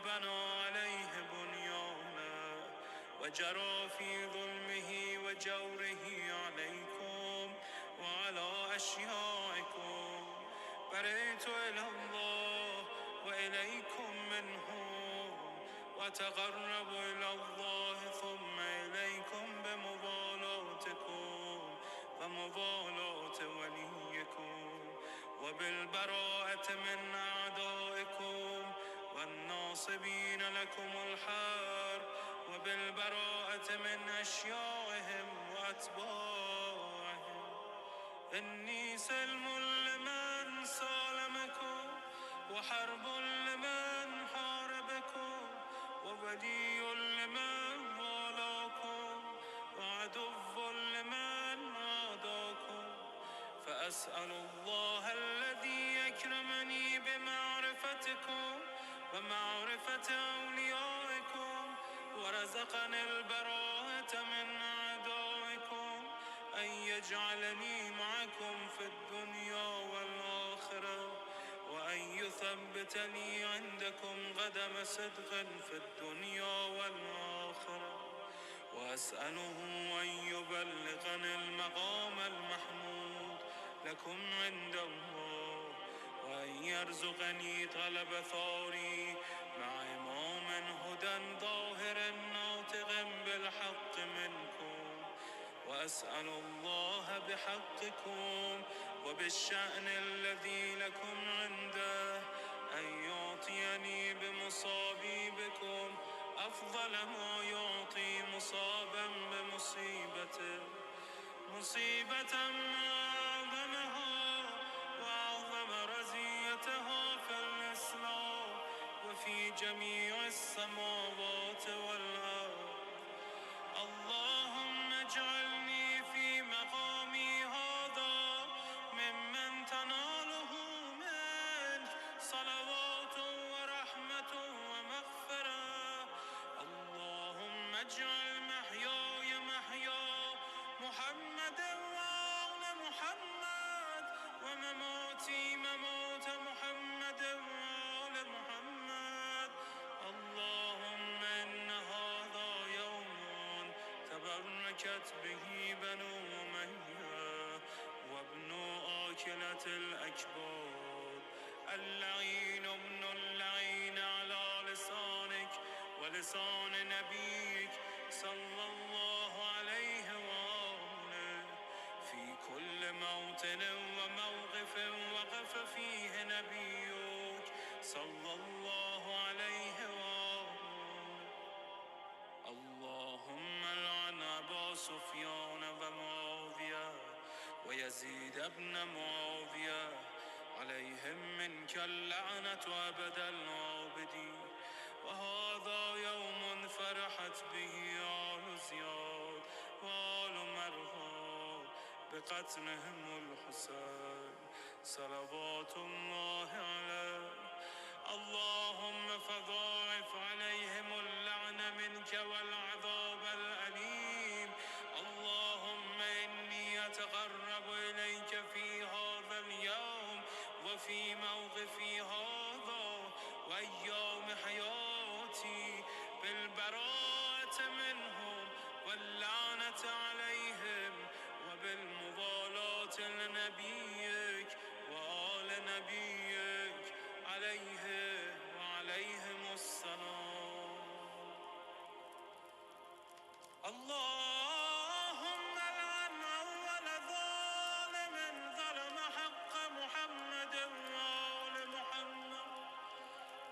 وبنى عليه بنيانا وجرى في ظلمه وجوره عليكم وعلى أشيائكم، برئت إلى الله وإليكم منهم، وتقرب إلى الله ثم إليكم بمبالاتكم ومبالاة وليكم، وبالبراءة من أعدائكم والناصبين لكم الحرب، وبالبراءة من أشيائهم وأتباعهم. إني سلم لمن سالمكم، وحرب لمن حاربكم، وولي لمن والاكم، وعدو لمن عاداكم. فأسأل الله الذي يكرمني بمعرفتكم ومعرفة أوليائكم ورزقني البراءة من أعدائكم أن يجعلني معكم في الدنيا والآخرة، وأن يثبتني عندكم قدم صدق في الدنيا والآخرة، وأسأله أن يبلغني المقام المحمود لكم عند الله، وأن يرزقني طلب ثاري مع إمام هدى ظاهر ناطق بالحق منكم. وأسأل الله بحقكم وبالشأن الذي لكم عنده أن يعطيني بمصابي بكم أفضل ما يعطي مصابا بمصيبته، مصيبة أعظمها وأعظم رزيتها في الإسلام وفي جميع السماوات والأرض. اللهم اجعلني في مقامي هذا ممن تناله منك صلوات ورحمة ومغفرة. اللهم اجعل محياي محيا محمد وآل محمد، ومماتي ممات محمد وآل محمد. اللهم إن هذا يوم تبركت به بنو أمية وابن آكلة الأكباد، اللعين ابن اللعين على لسانك ولسان نبيك صلى الله عليه وآله، في كل موطن وموقف وقف فيه نبيك صلى الله عليه وآله. اللهم لعن أبا سفيان ومعاوية ويزيد بن معاوية، عليهم منك اللعنة أبد العابدين. وهذا يوم فرحت به آل زياد وآل مرهان بقتلهم الحسين صلوات الله عليه. اللهم فضاعف عليهم اللعن منك والعذاب الأليم. اللهم إني أتقرب إليك في هذا اليوم وفي موقفي هذا وأيام حياتي بالبراءة منهم واللعنة عليهم، وبالموالاة لنبيك وآل نبيك عليه وعليهم السلام. اللهم لعن أول ظالم ظلم حق محمد وآل محمد،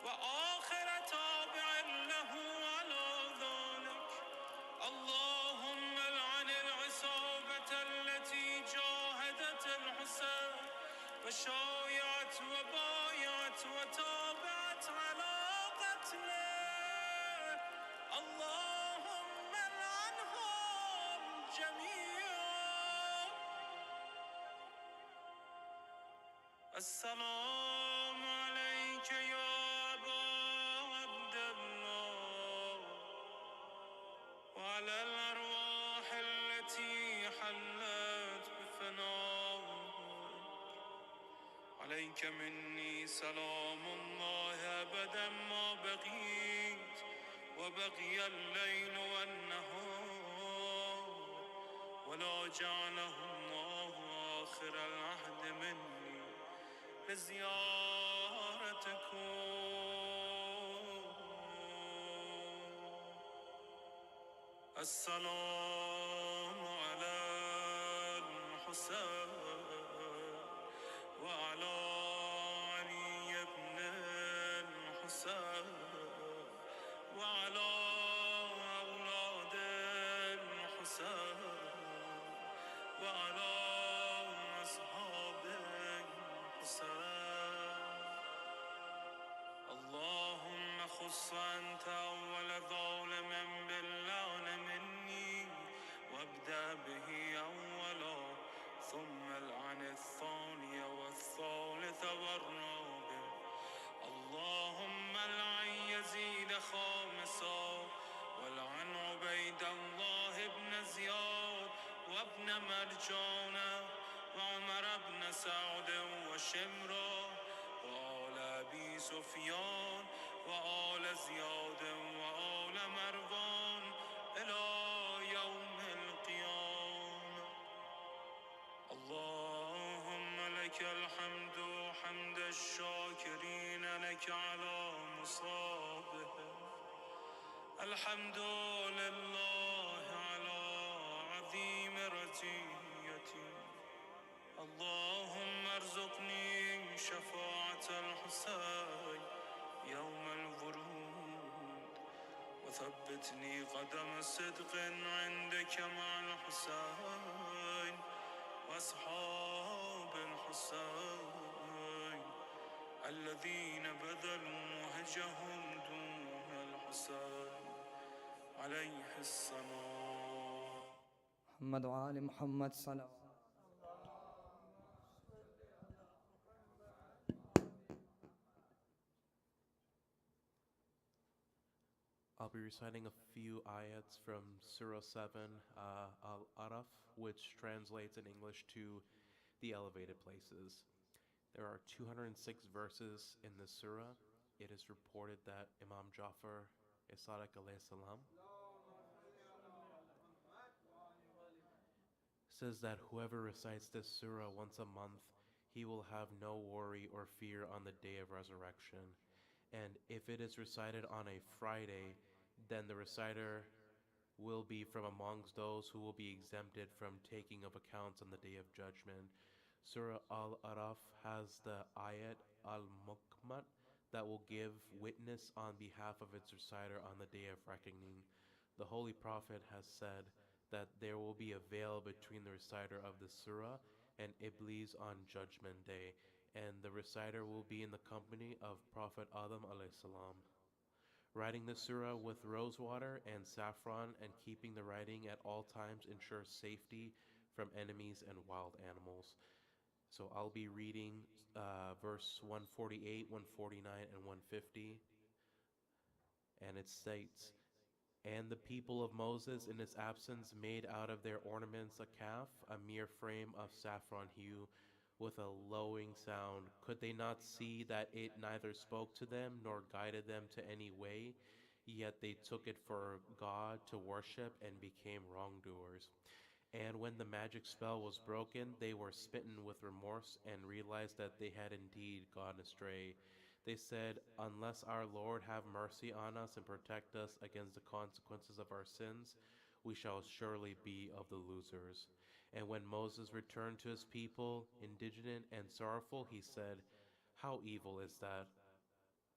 وآخر تابع له على ذلك. اللهم لعن العصابة التي جاهدت الحسين وشايعت وبايعت وتابعت على قتله. اللهم لعنهم جميعا. السلام عليك يا أبا عبد الله، وعلى الأرواح التي حلت بفنائك. عليك مني سلام الله أبدا ما بقيت. وبقي الليل والنهار ولا جعله الله آخر العهد مني لزيارتكم. السلام على الحسين وعلى علي بن الحسين وعلى أولاد الحسين وعلى أصحاب الحسين. اللهم خص أنت أول ظالم باللعن مني وابدأ به أولا ثم العن الثاني والثالث والرابع. اللهم العن يزيد خامسا والعن عبيد الله بن زياد وابن مرجانة وعمر بن سعد وشمرا وآل أبي سفيان وآل زياد وآل مروان إلى يوم القيامة. اللهم لك الحمد حمد الشاكرين لك على مصابه. الحمد لله على عظيم رزيتي. اللهم ارزقني شفاعة الحسين يوم الورود وثبتني قدم صدق عندك مع الحسين وأصحاب الحسين الذين بذلوا مهجهم دون الحسين عليه السلام. محمد وآل محمد صلوات. I'll be reciting a few ayats from Surah 7, Al-Araf, which translates in English to the elevated places. There are 206 verses in this surah. It is reported that Imam Jafar Sadiq alayhi salam says that whoever recites this surah once a month, he will have no worry or fear on the day of resurrection. And if it is recited on a Friday, then the reciter will be from amongst those who will be exempted from taking of accounts on the day of judgment. Surah Al-Araf has the ayat Al-Mukmat that will give witness on behalf of its reciter on the day of reckoning. The Holy Prophet has said that there will be a veil between the reciter of the surah and Iblis on Judgment Day, and the reciter will be in the company of Prophet Adam alayhi salam. Writing the surah with rose water and saffron and keeping the writing at all times ensures safety from enemies and wild animals. So I'll be reading verse 148, 149, and 150. And it states, "And the people of Moses in his absence made out of their ornaments a calf, a mere frame of saffron hue, with a lowing sound. Could they not see that it neither spoke to them nor guided them to any way? Yet they took it for God to worship and became wrongdoers. And when the magic spell was broken, they were smitten with remorse and realized that they had indeed gone astray. They said, 'Unless our Lord have mercy on us and protect us against the consequences of our sins, we shall surely be of the losers.' And when Moses returned to his people, indignant and sorrowful, he said, 'How evil is that,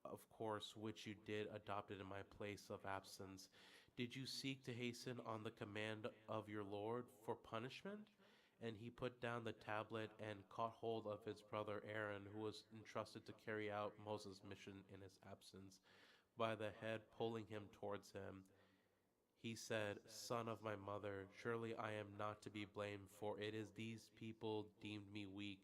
of course, which you did adopted in my place of absence? Did you seek to hasten on the command of your Lord for punishment?' And he put down the tablet and caught hold of his brother Aaron, who was entrusted to carry out Moses' mission in his absence, by the head, pulling him towards him. He said, 'Son of my mother, surely I am not to be blamed, for it is these people deemed me weak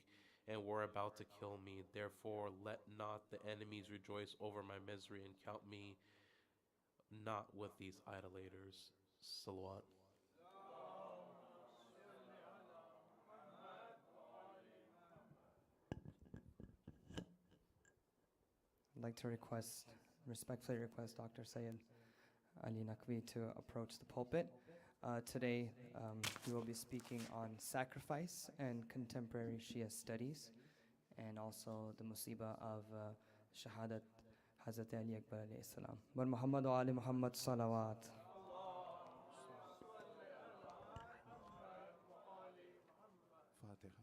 and were about to kill me. Therefore let not the enemies rejoice over my misery and count me not with these idolaters.'" Salawat. I'd like to respectfully request Dr. Syed Ali Nakvi to approach the pulpit. Today, he will be speaking on sacrifice and contemporary Shia studies, and also the musibah of Shahadat Hazrat Ali Akbar alayhi salam. Wa Muhammad wa Ali Muhammad salawat. فاتحة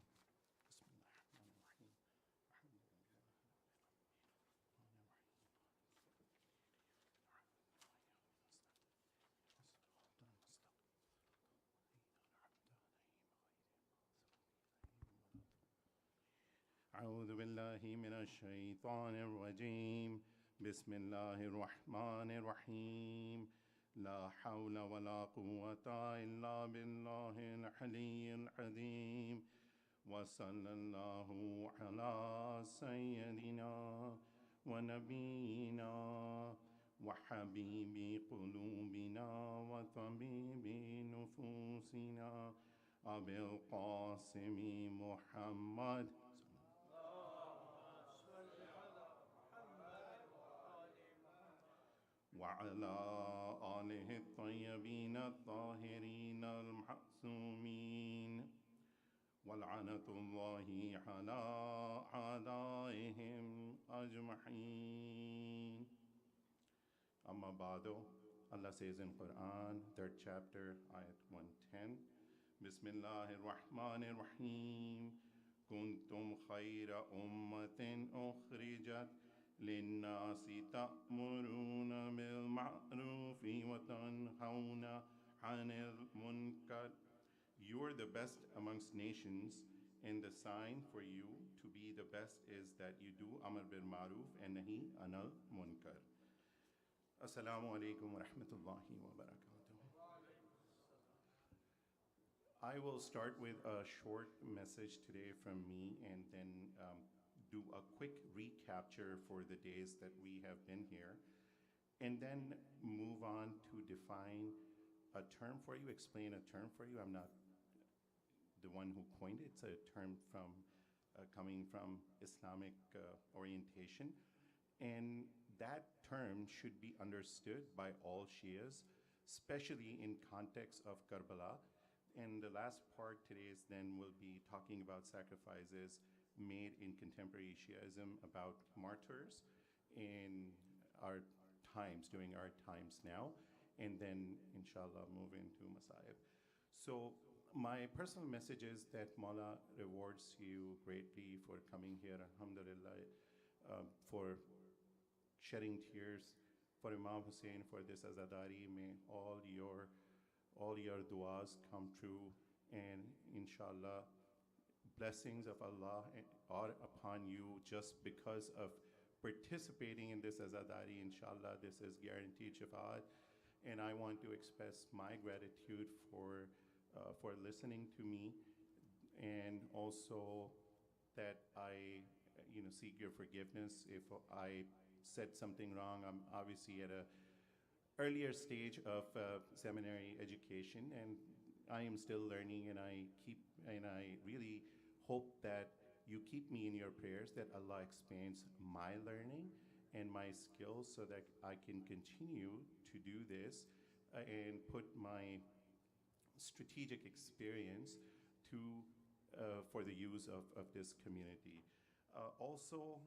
أعوذ بالله من الشيطان الرجيم بسم الله الرحمن الرحيم لا حول ولا قوة إلا بالله العلي العظيم وصلى الله على سيدنا ونبينا وحبيب قلوبنا وطبيب نفوسنا أبي القاسم محمد وعلى آله الطيبين الطاهرين المعصومين ولعنة الله على أعدائهم أجمعين. Amma ba'du, Allah says in Quran, 3rd chapter, ayat 110, Bismillahir Rahmanir Rahim, Kuntum khayra ummatin ukhrijat linnasi ta'muruna bil ma'rufi wa tanhawna 'anil munkar. You are the best amongst nations, and the sign for you to be the best is that you do amr bil ma'ruf and nahi anil munkar. Assalamu alaikum wa rahmatullahi wa barakatuh. I will start with a short message today from me and then do a quick recapture for the days that we have been here, and then move on to define a term for you, explain a term for you. I'm not the one who coined it. It's a term from coming from Islamic orientation, and that term should be understood by all Shias, especially in context of Karbala. And the last part today is then we'll be talking about sacrifices made in contemporary Shiaism, about martyrs in our times, during our times now, and then inshallah move into Masa'ib. So my personal message is that Mawla rewards you greatly for coming here, alhamdulillah, for shedding tears for Imam Hussein, for this Azadari. May all your du'as come true, and inshallah blessings of Allah are upon you just because of participating in this Azadari. Inshallah, this is guaranteed shafa'at, and I want to express my gratitude for listening to me, and also that I seek your forgiveness if I said something wrong. I'm obviously at a earlier stage of seminary education, and I am still learning, and I really hope that you keep me in your prayers, that Allah expands my learning and my skills so that I can continue to do this and put my strategic experience to for the use of this community. Also,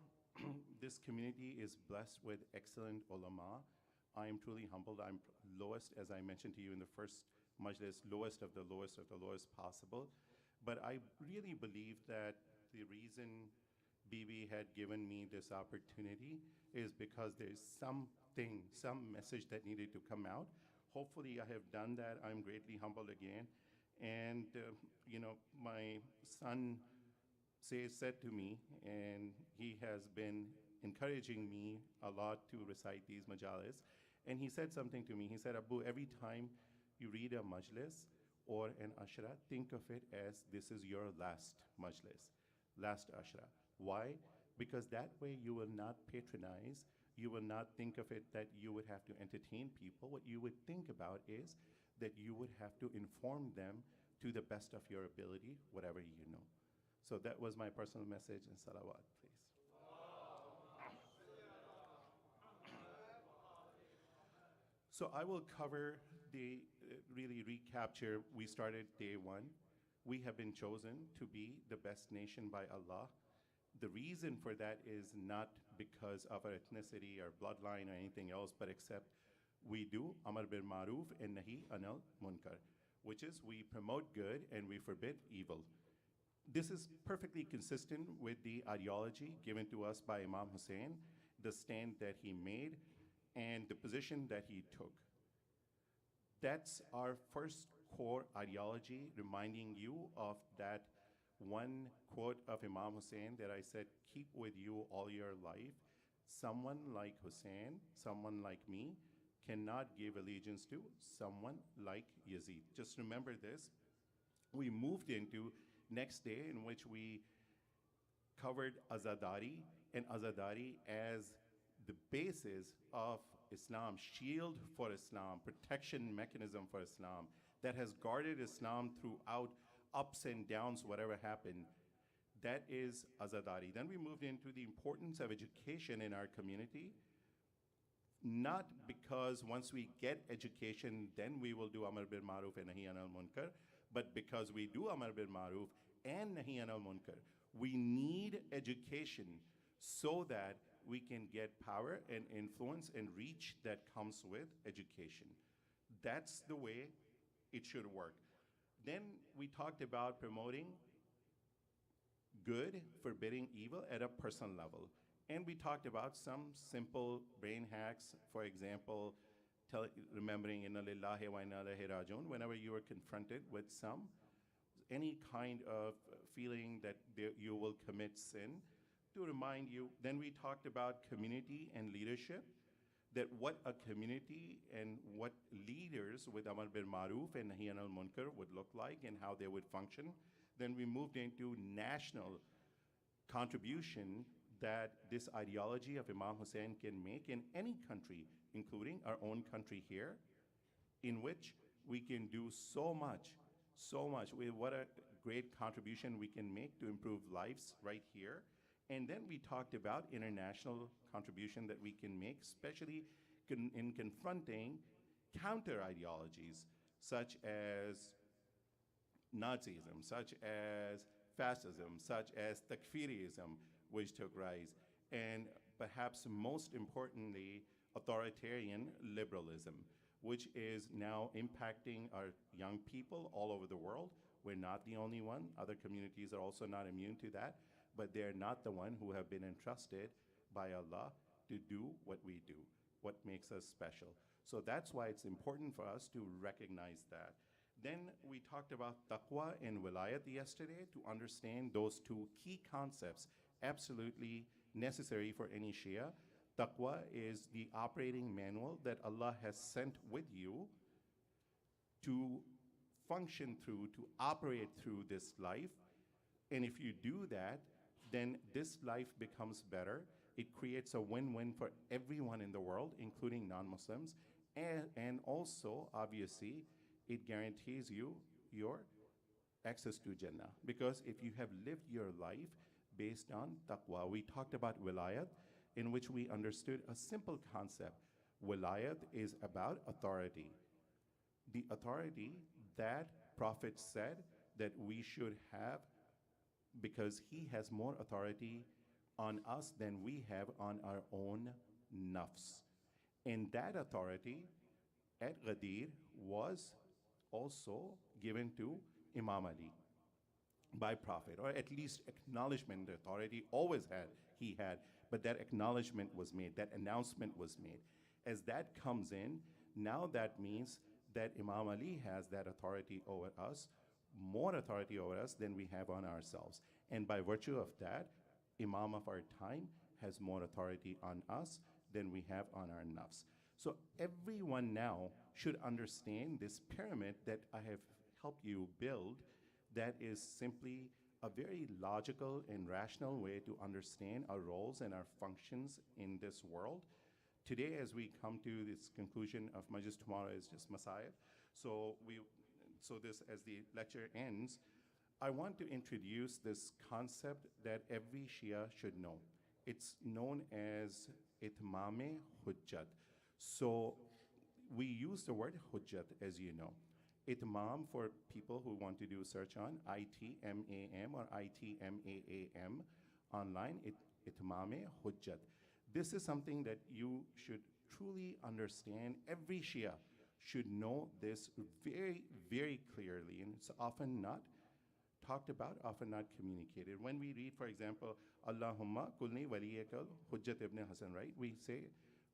this community is blessed with excellent ulama. I am truly humbled. I'm lowest, as I mentioned to you in the first majlis, lowest of the lowest of the lowest possible. But I really believe that the reason Bibi had given me this opportunity is because there's something, some message that needed to come out. Hopefully I have done that. I'm greatly humbled again. And, my son said to me, and he has been encouraging me a lot to recite these majalis, and he said something to me. He said, Abu, every time you read a majlis or an ashra, think of it as this is your last majlis, last ashra. Why? Because that way you will not patronize, you will not think of it that you would have to entertain people. What you would think about is that you would have to inform them to the best of your ability, whatever you know. So that was my personal message, and salawat, please. So I will cover the really recapture. We started day one. We have been chosen to be the best nation by Allah. The reason for that is not because of our ethnicity or bloodline or anything else, but except we do Amar bil Maruf and Nahi Anil Munkar, which is we promote good and we forbid evil. This is perfectly consistent with the ideology given to us by Imam Hussein, the stand that he made, and the position that he took. That's our first core ideology, reminding you of that one quote of Imam Hussein that I said, keep with you all your life. Someone like Hussein, someone like me, cannot give allegiance to someone like Yazid. Just remember this. We moved into next day in which we covered Azadari and Azadari as the basis of Islam, shield for Islam, protection mechanism for Islam that has guarded Islam throughout ups and downs, whatever happened. That is Azadari. Then we moved into the importance of education in our community, not because once we get education, then we will do Amar bil Maruf and Nahi Anil Munkar, but because we do Amar bil Maruf and Nahi Anil Munkar. We need education so that we can get power and influence and reach that comes with education. That's the way it should work. Then we talked about promoting good, forbidding evil at a personal level. And we talked about some simple brain hacks, for example, remembering Inna lillahi wa inna ilaihi rajiun whenever you are confronted with any kind of feeling that you will commit sin, to remind you. Then we talked about community and leadership, that what a community and what leaders with Amar bil Maruf and Nahi Anil Munkar would look like and how they would function. Then we moved into national contribution that this ideology of Imam Hussein can make in any country, including our own country here, in which we can do so much. What a great contribution we can make to improve lives right here. And then we talked about international contribution that we can make, especially in confronting counter ideologies such as Nazism, such as fascism, such as Takfirism, which took rise, and perhaps most importantly, authoritarian liberalism, which is now impacting our young people all over the world. We're not the only one. Other communities are also not immune to that, but they're not the one who have been entrusted by Allah to do what we do, what makes us special. So that's why it's important for us to recognize that. Then we talked about taqwa and wilayat yesterday to understand those two key concepts, absolutely necessary for any Shia. Taqwa is the operating manual that Allah has sent with you to function through, to operate through this life. And if you do that, then this life becomes better. It creates a win-win for everyone in the world, including non-Muslims. And also, obviously, it guarantees you your access to Jannah. Because if you have lived your life based on taqwa, we talked about wilayat, in which we understood a simple concept. Wilayat is about authority. The authority that Prophet said that we should have, because he has more authority on us than we have on our own nafs. And that authority at Ghadir was also given to Imam Ali by Prophet, or at least acknowledgement. The authority he had, but that acknowledgement was made, that announcement was made. As that comes in, now that means that Imam Ali has that authority over us, more authority over us than we have on ourselves. And by virtue of that, Imam of our time has more authority on us than we have on our nafs. So everyone now should understand this pyramid that I have helped you build, that is simply a very logical and rational way to understand our roles and our functions in this world. Today, as we come to this conclusion of Majlis, tomorrow is just Messiah. So this, as the lecture ends, I want to introduce this concept that every Shia should know. It's known as itmame hujjat. So we use the word hujjat, as you know. Itmam, for people who want to do search on ITMAM or ITMAAM online, itmame hujjat. This is something that you should truly understand. Every Shia should know this very, very clearly, and it's often not talked about, often not communicated. When we read, for example, Allahumma kulni waliyakal Hujjat ibn Hasan, right? We say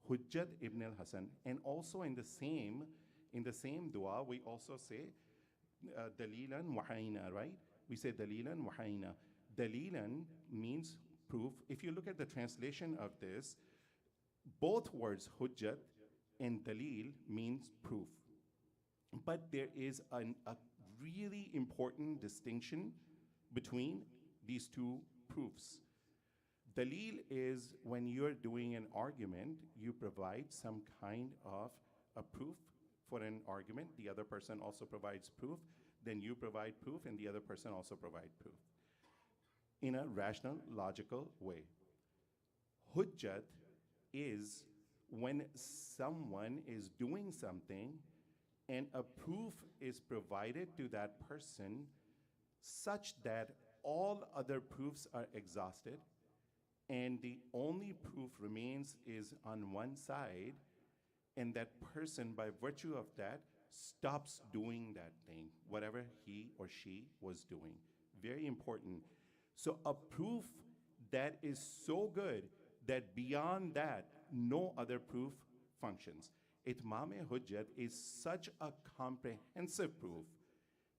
Hujjat ibn al-Hasan. And also in the same dua, we also say dalilan wahayna, right? We say dalilan wahayna. Dalilan means proof. If you look at the translation of this, both words hujjat and dalil means proof. But there is a really important distinction between these two proofs. Dalil is when you're doing an argument, you provide some kind of a proof for an argument. The other person also provides proof. Then you provide proof, and the other person also provides proof in a rational, logical way. Hujjat is when someone is doing something and a proof is provided to that person such that all other proofs are exhausted and the only proof remains is on one side, and that person, by virtue of that, stops doing that thing, whatever he or she was doing. Very important. So a proof that is so good that beyond that, no other proof functions. Itmam-e hujjat is such a comprehensive proof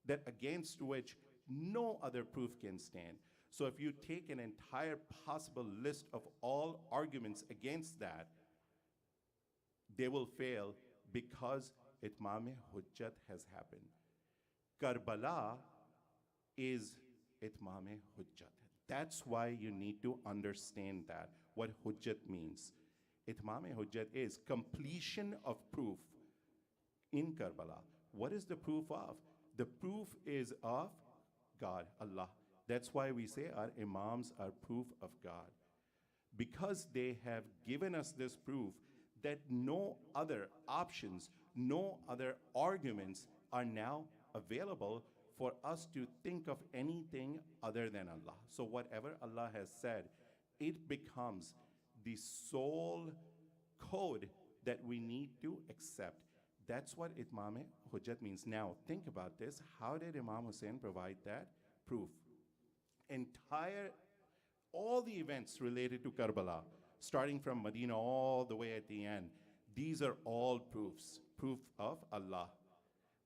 that against which no other proof can stand. So if you take an entire possible list of all arguments against that, they will fail because Itmam-e hujjat has happened. Karbala is Itmam-e hujjat. That's why you need to understand that, what hujjat means. Itmam-e hujjat is completion of proof in Karbala. What is the proof of? The proof is of God, Allah. That's why we say our imams are proof of God. Because they have given us this proof that no other options, no other arguments are now available for us to think of anything other than Allah. So whatever Allah has said, it becomes the sole code that we need to accept. That's what Itmam-e hujjat means. Now, think about this. How did Imam Hussein provide that proof? All the events related to Karbala, starting from Medina all the way at the end, these are all proofs, proof of Allah.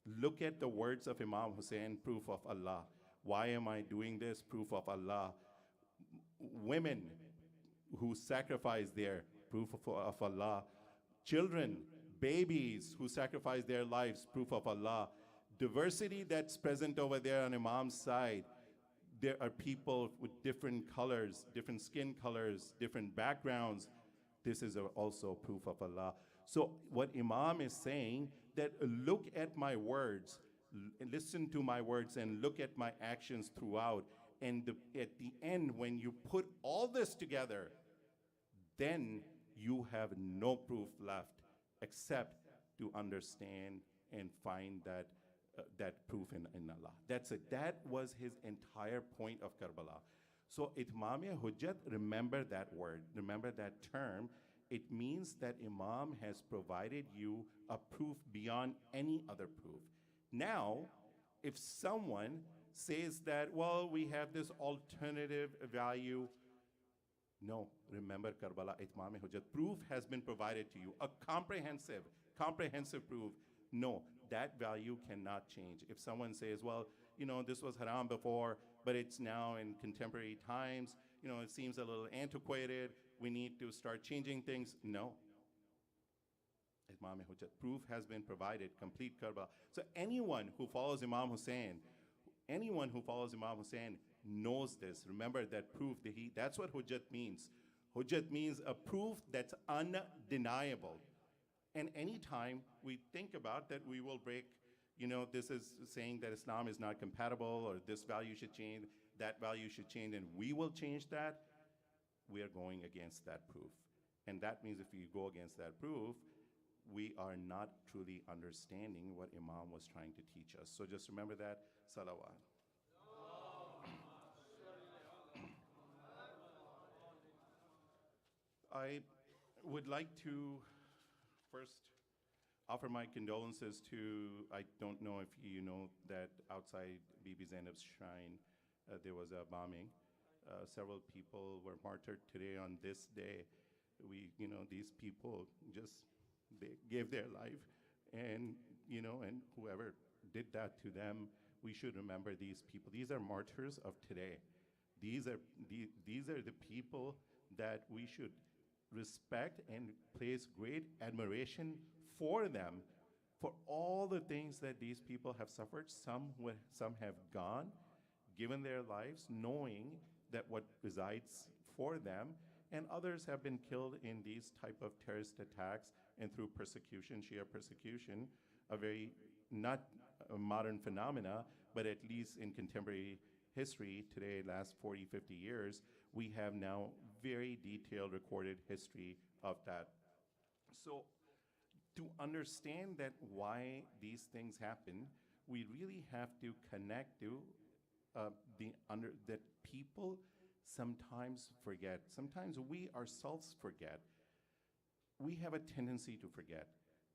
Look at the words of Imam Hussein, proof of Allah. Why am I doing this? Proof of Allah. Women who sacrifice their proof of Allah. Children, babies who sacrifice their lives, proof of Allah. Diversity that's present over there on Imam's side. There are people with different colors, different skin colors, different backgrounds. This is also proof of Allah. So what Imam is saying, that look at my words, listen to my words, and look at my actions throughout. And at the end, when you put all this together, then you have no proof left except to understand and find that proof in Allah. That's it. That was his entire point of Karbala. So Itmam-e hujjat, remember that word, remember that term. It means that Imam has provided you a proof beyond any other proof. Now, if someone says that, well, we have this alternative value, no, remember Karbala, Itmam-e hujjat. Proof has been provided to you, a comprehensive proof. No, that value cannot change. If someone says, well, this was haram before, but it's now in contemporary times, it seems a little antiquated, we need to start changing things. No. Itmam-e hujjat. Proof has been provided, complete Karbala. So anyone who follows Imam Hussein knows this. Remember that proof, that's what hujjat means. Hujjat means a proof that's undeniable. And anytime we think about that, we will break, this is saying that Islam is not compatible, or this value should change, that value should change, and we will change that, we are going against that proof. And that means if you go against that proof, we are not truly understanding what Imam was trying to teach us. So just remember that. Salawat. I would like to first offer my condolences to, I don't know if you know that outside Bibi Zainab's shrine, there was a bombing. Several people were martyred today on this day. These people just, they gave their life, and, and whoever did that to them, we should remember these people. These are martyrs of today. These are the people that we should respect and place great admiration for them, for all the things that these people have suffered. Some have gone, given their lives, knowing that what resides for them, and others have been killed in these type of terrorist attacks and through persecution, Shia persecution, a very not a modern phenomena, but at least in contemporary history today, last 40, 50 years, we have now very detailed recorded history of that. So to understand that why these things happen, we really have to connect to that people sometimes forget. Sometimes we ourselves forget. We have a tendency to forget.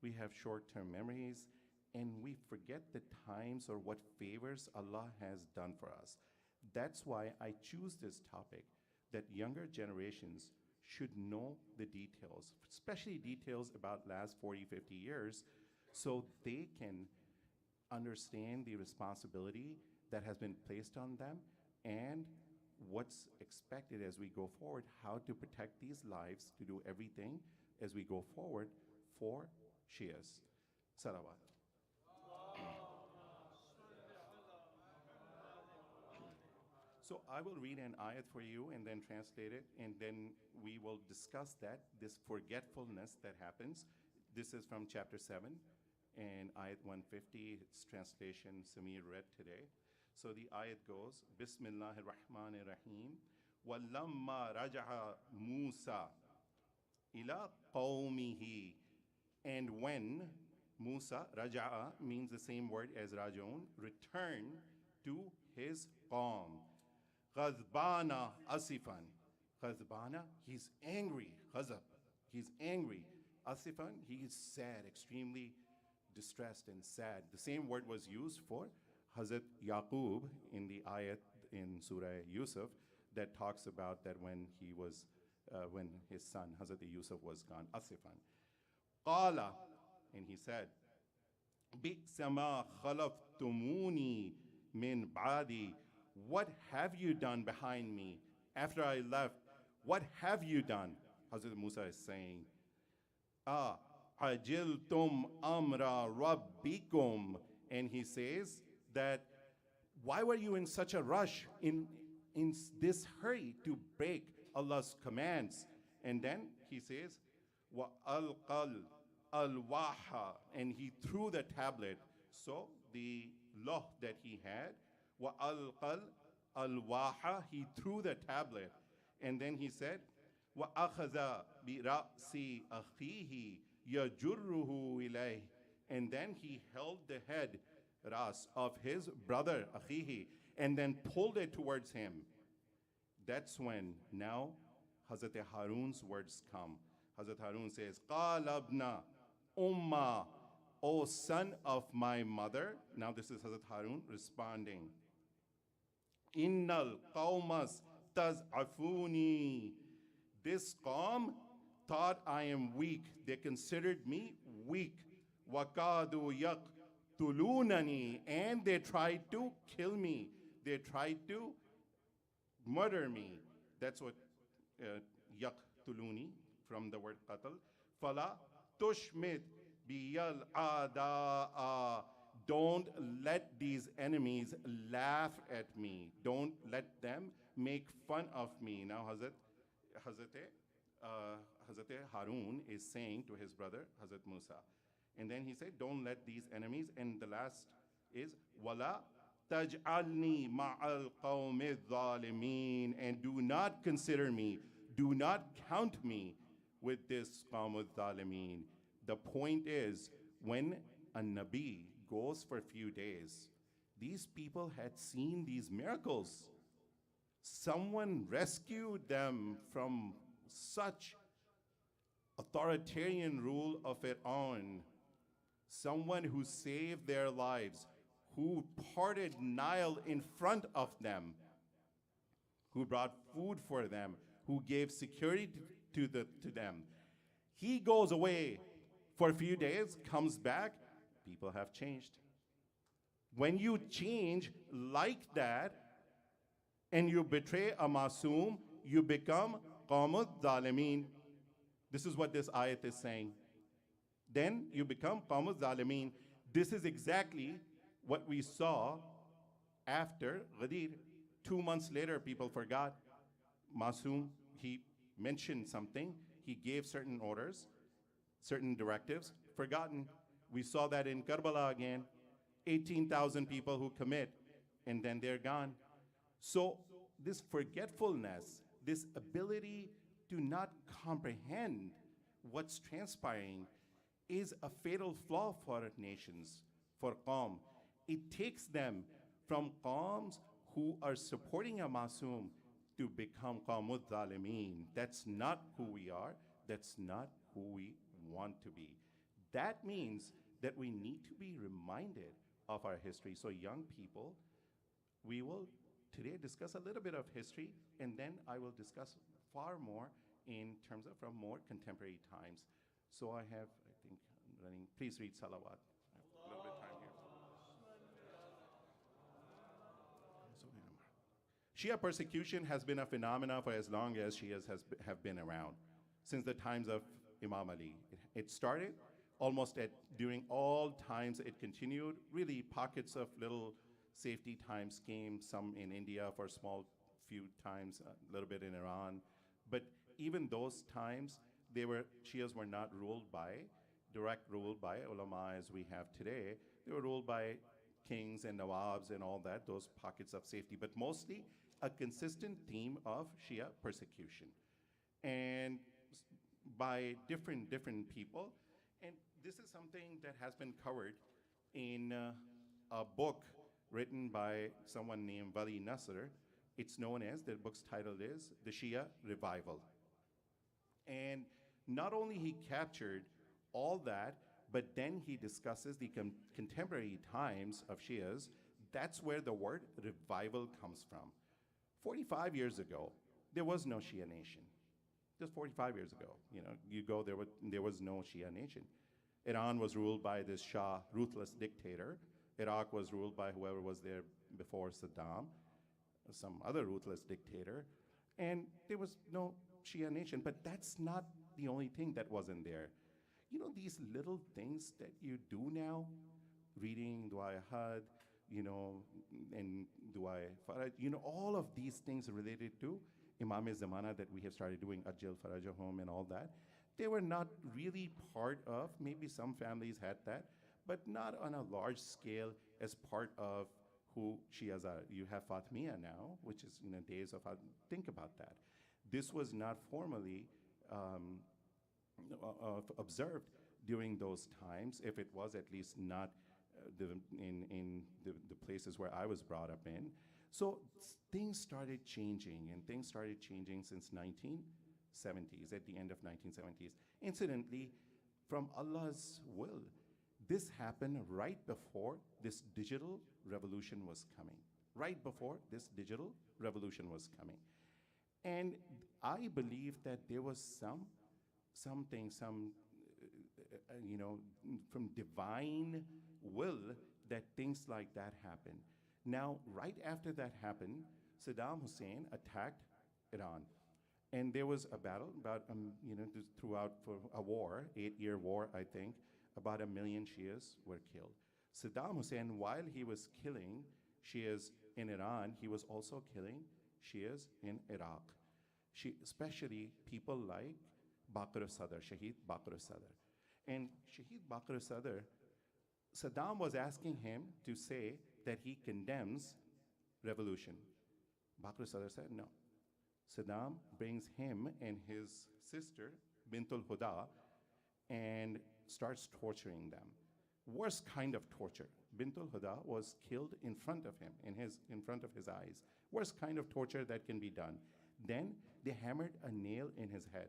We have short-term memories, and we forget the times or what favors Allah has done for us. That's why I choose this topic, that younger generations should know the details, especially details about last 40, 50 years, so they can understand the responsibility that has been placed on them and what's expected as we go forward, how to protect these lives, to do everything as we go forward for Shias. Salawat. So I will read an ayat for you and then translate it, and then we will discuss that, this forgetfulness that happens. This is from chapter 7 and ayat 150. Its translation Samir read today. So the ayat goes, Bismillahir Rahmanir Rahim. وَلَمَّا رَجَعَ مُوسَى إِلَىٰ قَوْمِهِ. And when Musa, raja'a means the same word as rajoon, returned to his qawm. Ghazbana asifan. Ghazbana, he's angry. Ghazab, he's angry. Asifan, he is sad, extremely distressed and sad. The same word was used for Hazrat Yaqub in the ayat in Surah Yusuf that talks about that when when his son, Hazrat Yusuf, was gone. Asifan. Qala, and he said, Bi'sama khalaftumuni min ba'di. What have you done behind me after I left? What have you done? Hazrat Musa is saying, ajiltum amra rabbikum. And he says that, why were you in such a rush, in this hurry to break Allah's commands? And then he says, wa alqal alwaha, and he threw the tablet. So the law that he had, wa alqal alwaha, he threw the tablet. And then he said, wa akhadha bi ra'si akhihi yajurruhu ilayh. And then he held the head, ras, of his brother, akhihi, and then pulled it towards him. That's when now Hazrat Harun's words come. Hazrat Harun says, Qalabna Umma, O son of my mother. Now this is Hazrat Harun responding. Innal qawmas taz'afuni. This qawm thought I am weak. They considered me weak. Wakadu yaqtulunani, and they tried to kill me. They tried to murder me. That's what yaqtuluni, from the word qatl. Fala tushmit biyal adaa. Don't let these enemies laugh at me. Don't let them make fun of me. Now Hazrat Harun is saying to his brother, Hazrat Musa. And then he said, don't let these enemies. And the last is, wala taj'alni ma'al qawmi zalimin. And do not consider me, do not count me with this qawm al-zalimin. The point is, when a Nabi goes for a few days, these people had seen these miracles. Someone rescued them from such authoritarian rule of Iran. Someone who saved their lives, who parted Nile in front of them, who brought food for them, who gave security to them. He goes away for a few days, comes back, people have changed. When you change like that and you betray a masoom, you become qawmud zalimeen. This is what this ayat is saying. Then you become qawmud zalimeen. This is exactly what we saw after Ghadir. 2 months later, people forgot. Masoom, he mentioned something, he gave certain orders, certain directives, forgotten. We saw that in Karbala again. 18,000 people who commit, and then they're gone. So this forgetfulness, this ability to not comprehend what's transpiring is a fatal flaw for nations, for Qawm. It takes them from Qawms who are supporting a Masoom to become Qawmud Zalimeen. That's not who we are. That's not who we want to be. That means that we need to be reminded of our history. So young people, we will today discuss a little bit of history, and then I will discuss far more in terms of from more contemporary times. So I have, I think, running, please read salawat. I have a little bit of time here. Shia persecution has been a phenomenon for as long as Shias have been around, since the times of Imam Ali. It started almost during all times. It continued, really pockets of little safety times came, some in India for small few times, a little bit in Iran. But even those times, Shias were not ruled by, direct ruled by ulama as we have today. They were ruled by kings and nawabs and all that, those pockets of safety, but mostly a consistent theme of Shia persecution. And by different people. And this is something that has been covered in a book written by someone named Wali Nasr. It's known as, the book's title is The Shia Revival. And not only he captured all that, but then he discusses the contemporary times of Shias. That's where the word revival comes from. 45 years ago, there was no Shia nation. Just 45 years ago, there was no Shia nation. Iran was ruled by this Shah, ruthless dictator. Iraq was ruled by whoever was there before Saddam, some other ruthless dictator. And there was no Shia nation, but that's not the only thing that wasn't there. You know, these little things that you do now, reading Dua Ahad, and Dua Faraj, all of these things related to Imam-e-Zamana that we have started doing, Ajil Farajahum and all that, they were not really part of, maybe some families had that, but not on a large scale as part of who Shias are. You have Fatimiyya now, which is days of, think about that. This was not formally observed during those times, if it was at least not in the places where I was brought up in. So things started changing, and things started changing since 1970s, at the end of 1970s. Incidentally, from Allah's will, this happened right before this digital revolution was coming. Right before this digital revolution was coming. And I believe that there was something from divine will that things like that happen. Now, right after that happened, Saddam Hussein attacked Iran. And there was a battle about, throughout for a war, 8-year war, I think, about 1 million Shias were killed. Saddam Hussein, while he was killing Shias in Iran, he was also killing Shias in Iraq. Especially people like Baqir Sadr, Shahid Baqir Sadr. And Shahid Baqir Sadr, Saddam was asking him to say that he condemns revolution. Baqir Sadr said no. Saddam brings him and his sister, Bintul Huda, and starts torturing them. Worst kind of torture. Bintul Huda was killed in front of him, in front of his eyes. Worst kind of torture that can be done. Then they hammered a nail in his head,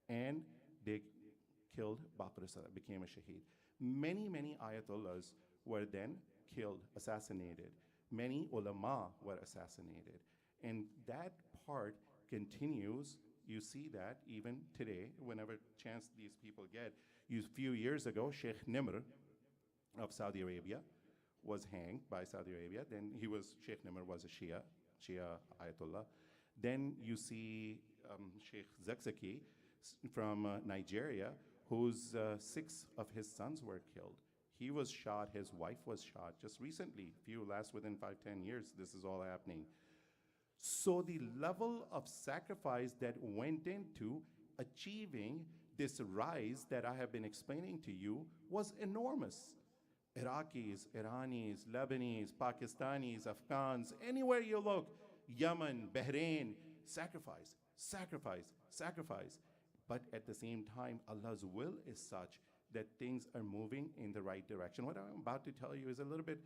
and they killed Baqir Sadat, became a shaheed. Many, many ayatollahs were then killed, assassinated. Many ulama were assassinated. And that part continues. You see that even today, whenever chance these people get. Few years ago, Sheikh Nimr of Saudi Arabia was hanged by Saudi Arabia. Then Sheikh Nimr was a Shia Ayatollah. Then you see Sheikh Zakzaki from Nigeria, whose 6 of his sons were killed. He was shot, his wife was shot just recently, within 5-10 years, this is all happening. So the level of sacrifice that went into achieving this rise that I have been explaining to you was enormous. Iraqis, Iranis, Lebanese, Pakistanis, Afghans, anywhere you look, Yemen, Bahrain, sacrifice, sacrifice, sacrifice. But at the same time, Allah's will is such that things are moving in the right direction. What I'm about to tell you is a little bit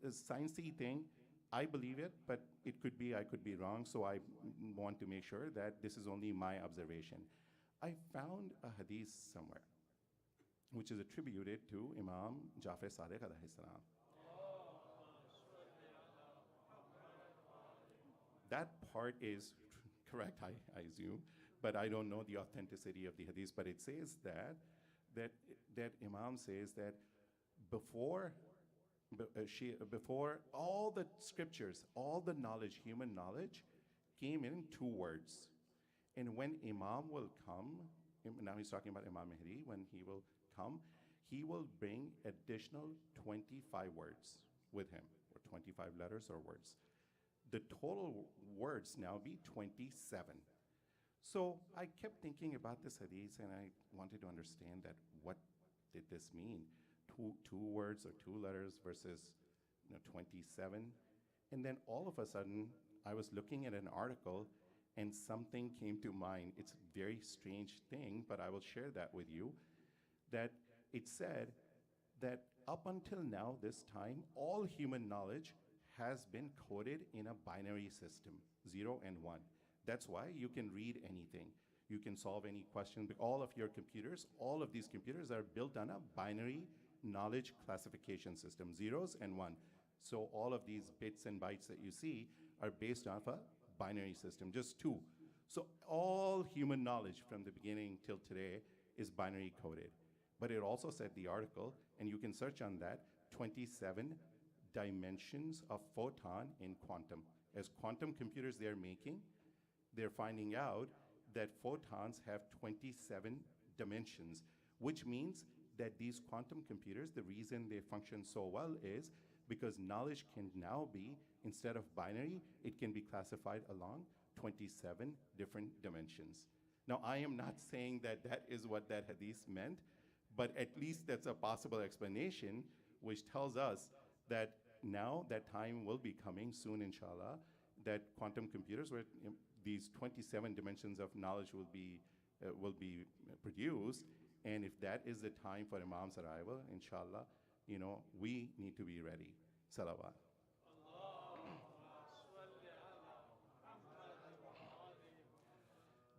a sciencey thing. I believe it, but I could be wrong, so I want to make sure that this is only my observation. I found a hadith somewhere, which is attributed to Imam Jafar Sadiq alayhi salam. That part is correct, I assume, but I don't know the authenticity of the hadith. But it says that Imam says that before all the scriptures, all the knowledge, human knowledge, came in 2 words. And when Imam will come, now he's talking about Imam Mahdi, when he will come, he will bring additional 25 words with him, or 25 letters or words. The total words now be 27. So I kept thinking about this hadith, and I wanted to understand that what did this mean? Two words or 2 letters versus 27. And then all of a sudden, I was looking at an article, and something came to mind. It's a very strange thing, but I will share that with you, that it said that up until now, this time, all human knowledge has been coded in a binary system, 0 and 1. That's why you can read anything. You can solve any question. All of your computers, all of these computers are built on a binary knowledge classification system, 0s and 1. So all of these bits and bytes that you see are based off a binary system, just 2. So all human knowledge from the beginning till today is binary coded. But it also said, the article, and you can search on that, 27 dimensions of photon in quantum. As quantum computers they're making, they're finding out that photons have 27 dimensions, which means that these quantum computers, the reason they function so well is because knowledge can now be, instead of binary, it can be classified along 27 different dimensions. Now, I am not saying that that is what that hadith meant, but at least that's a possible explanation, which tells us that now that time will be coming soon, inshallah, that quantum computers, where these 27 dimensions of knowledge will be produced. And if that is the time for Imam's arrival, inshallah, we need to be ready. Salawat.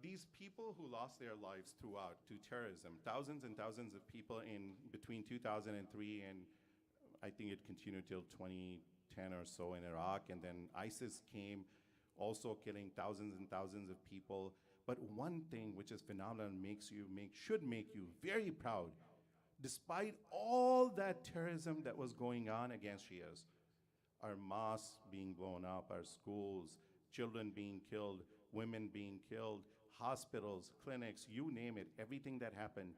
These people who lost their lives throughout to terrorism, thousands and thousands of people in between 2003 and I think it continued till 2010 or so in Iraq, and then ISIS came, also killing thousands and thousands of people. But one thing which is phenomenal should make you very proud, despite all that terrorism that was going on against Shias, our mosques being blown up, our schools, children being killed, women being killed, hospitals, clinics, you name it, everything that happened,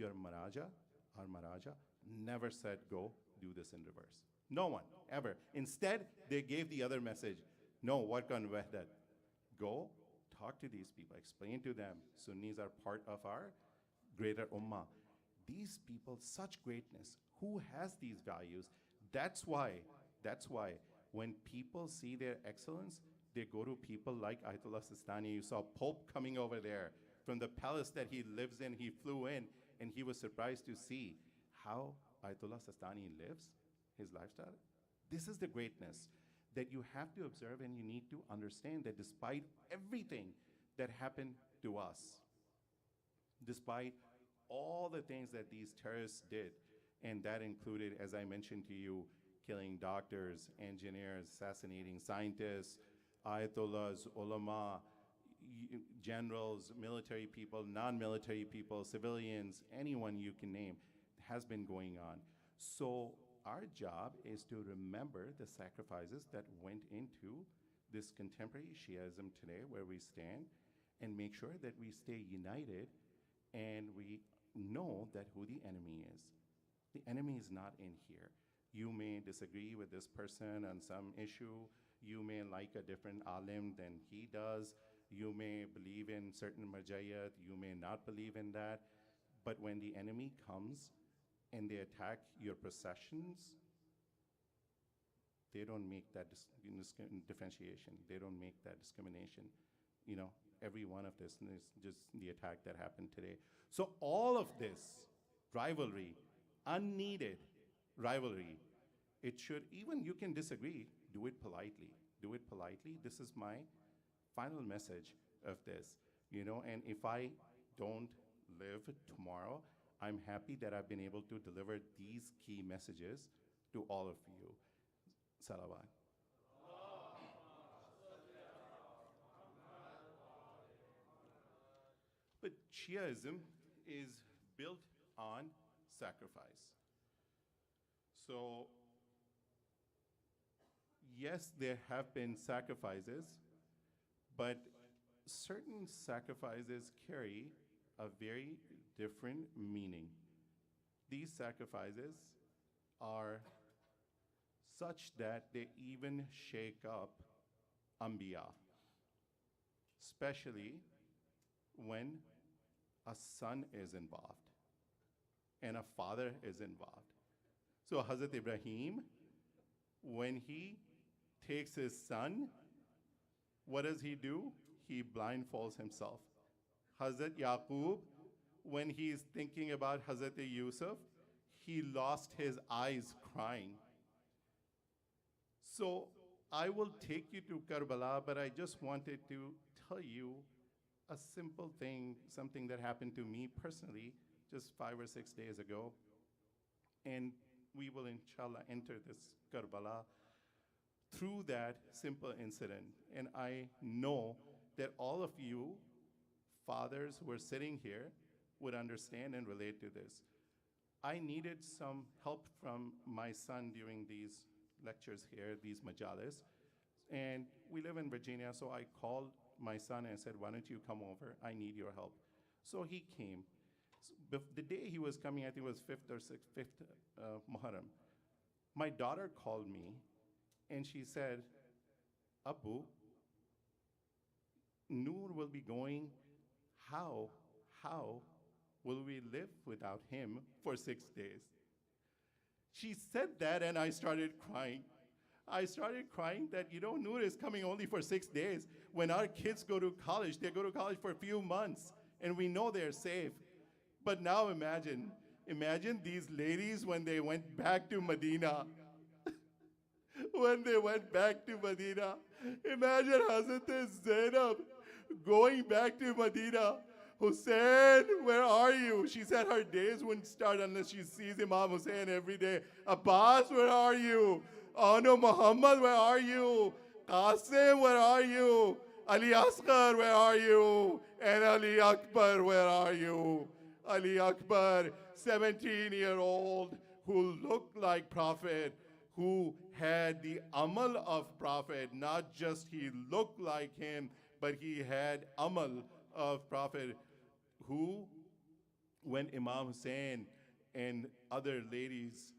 our Maharaja, never said, go do this in reverse. No one, ever. Instead, they gave the other message. No, work on Wahdat. Go talk to these people, explain to them, Sunnis are part of our greater ummah. These people, such greatness, who has these values? That's why when people see their excellence, they go to people like Ayatollah Sistani. You saw Pope coming over there from the palace that he lives in. He flew in, and he was surprised to see how Ayatollah Sistani lives, his lifestyle. This is the greatness that you have to observe, and you need to understand that despite everything that happened to us, despite all the things that these terrorists did, and that included, as I mentioned to you, killing doctors, engineers, assassinating scientists, ayatollahs, ulama, generals, military people, non-military people, civilians, anyone you can name, has been going on. So our job is to remember the sacrifices that went into this contemporary Shiaism today, where we stand, and make sure that we stay united and we know that who the enemy is. The enemy is not in here. You may disagree with this person on some issue. You may like a different alim than he does. You may believe in certain marjayat. You may not believe in that. But when the enemy comes and they attack your processions, they don't make that differentiation. They don't make that discrimination. You know, every one of this is just the attack that happened today. So all of this rivalry, unneeded rivalry, it should, even you can disagree, do it politely. Do it politely. This is my final message of this, you know, and if I don't live tomorrow, I'm happy that I've been able to deliver these key messages to all of you. Salawat. But Shiaism is built on sacrifice. So, yes, there have been sacrifices, but certain sacrifices carry a very different meaning. These sacrifices are such that they even shake up Anbiya, especially when a son is involved and a father is involved. So Hazrat Ibrahim, when he takes his son, what does he do? He blindfolds himself. Hazrat Yaqub, when he's thinking about Hazrat Yusuf, he lost his eyes crying. So I will take you to Karbala, but I just wanted to tell you a simple thing, something that happened to me personally just 5 or 6 days ago. And we will, inshallah, enter this Karbala through that simple incident. And I know that all of you fathers who are sitting here would understand and relate to this. I needed some help from my son during these lectures here, these majalis. And we live in Virginia, so I called my son and said, why don't you come over? I need your help. So he came. So the day he was coming, I think it was 5th or 6th Muharram, my daughter called me and she said, Abu, Noor will be going. How will we live without him for 6 days? She said that and I started crying. I started crying that, you know, Noor is coming only for 6 days. When our kids go to college, they go to college for a few months and we know they're safe. But now imagine these ladies when they went back to Medina. When they went back to Medina, imagine Hazrat Zainab going back to Medina. Hussein, where are you? She said her days wouldn't start unless she sees Imam Hussein every day. Abbas, where are you? Oh no, Muhammad, where are you? Qasim, where are you? Ali Asghar, where are you? And Ali Akbar, where are you? Ali Akbar, 17-year-old who looked like Prophet, who had the amal of Prophet, not just he looked like him, but he had amal of Prophet, who, when Imam Hussein and other ladies,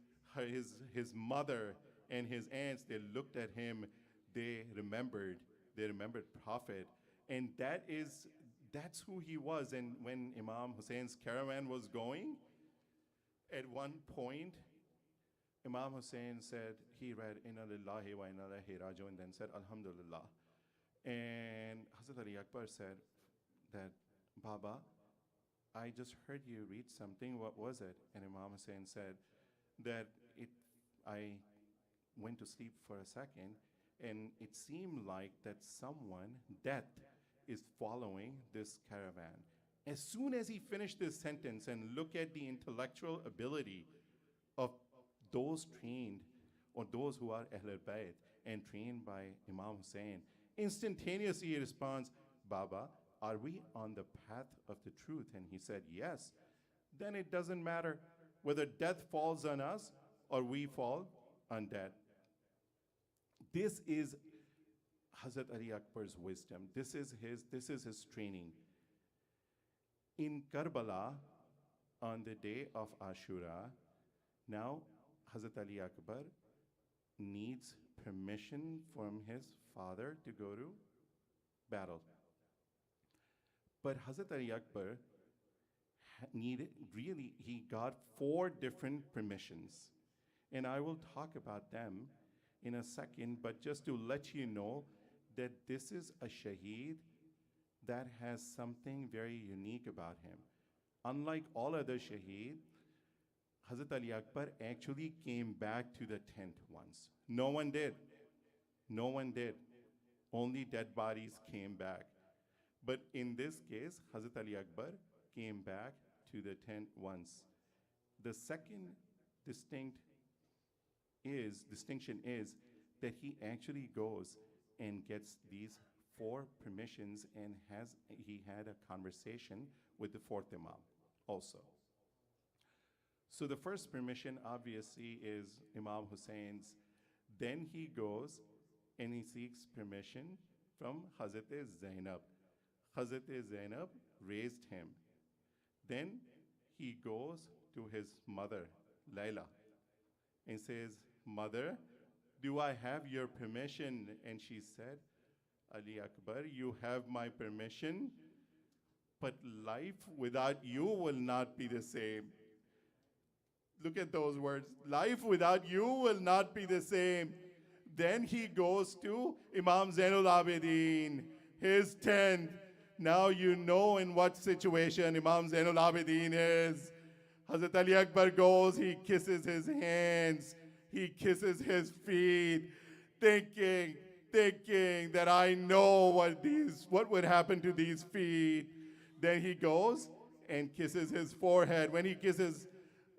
his mother and his aunts, they looked at him, they remembered Prophet. And that's who he was. And when Imam Hussein's caravan was going, at one point, Imam Hussein said, he read, Inna lillahi wa inna ilaihi raji'un, and then said, Alhamdulillah. And Hazrat Ali Akbar said that, Baba, I just heard you read something. What was it? And Imam Hussein said that I went to sleep for a second, and it seemed like that death, is following this caravan. As soon as he finished this sentence, and look at the intellectual ability of those trained, or those who are Ahlul Bayt and trained by Imam Hussein, instantaneously he responds, Baba, are we on the path of the truth? And he said, yes. Then it doesn't matter whether death falls on us or we fall on death. This is Hazrat Ali Akbar's wisdom. This is his training. In Karbala, on the day of Ashura, now Hazrat Ali Akbar needs permission from his father to go to battle. But Hazrat Ali Akbar he got 4 different permissions. And I will talk about them in a second, but just to let you know that this is a shaheed that has something very unique about him. Unlike all other shaheed, Hazrat Ali Akbar actually came back to the tent once. No one did. No one did. Only dead bodies came back. But in this case, Hazrat Ali Akbar came back to the tent once. The second distinction is that he actually goes and gets these 4 permissions, and he had a conversation with the 4th Imam also. So the first permission obviously is Imam Hussein's. Then he goes and he seeks permission from Hazrat Zainab. Hazrat Zainab raised him. Then he goes to his mother, Layla, and says, Mother, do I have your permission? And she said, Ali Akbar, you have my permission, but life without you will not be the same. Look at those words. Life without you will not be the same. Then he goes to Imam Zainul Abidin, his tent. Now you know in what situation Imam Zainul Abidin is. Hazrat Ali Akbar goes, he kisses his hands, he kisses his feet, thinking that I know what would happen to these feet. Then he goes and kisses his forehead. When he kisses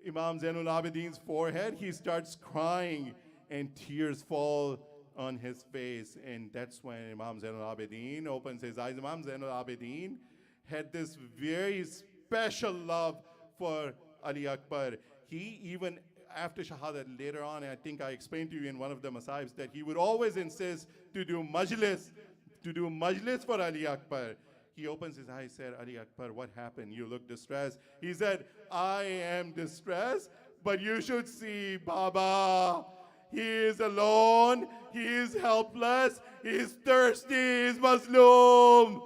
Imam Zainul Abidin's forehead, he starts crying and tears fall on his face. And that's when Imam Zainul Abidin opens his eyes. Imam Zainul Abidin had this very special love for Ali Akbar. He even, after Shahadat, later on, I think I explained to you in one of the masahibs, that he would always insist to do majlis for Ali Akbar. He opens his eyes, said, Ali Akbar, what happened? You look distressed. He said, I am distressed, but you should see Baba. He is alone, he is helpless, he is thirsty, he is Muslim.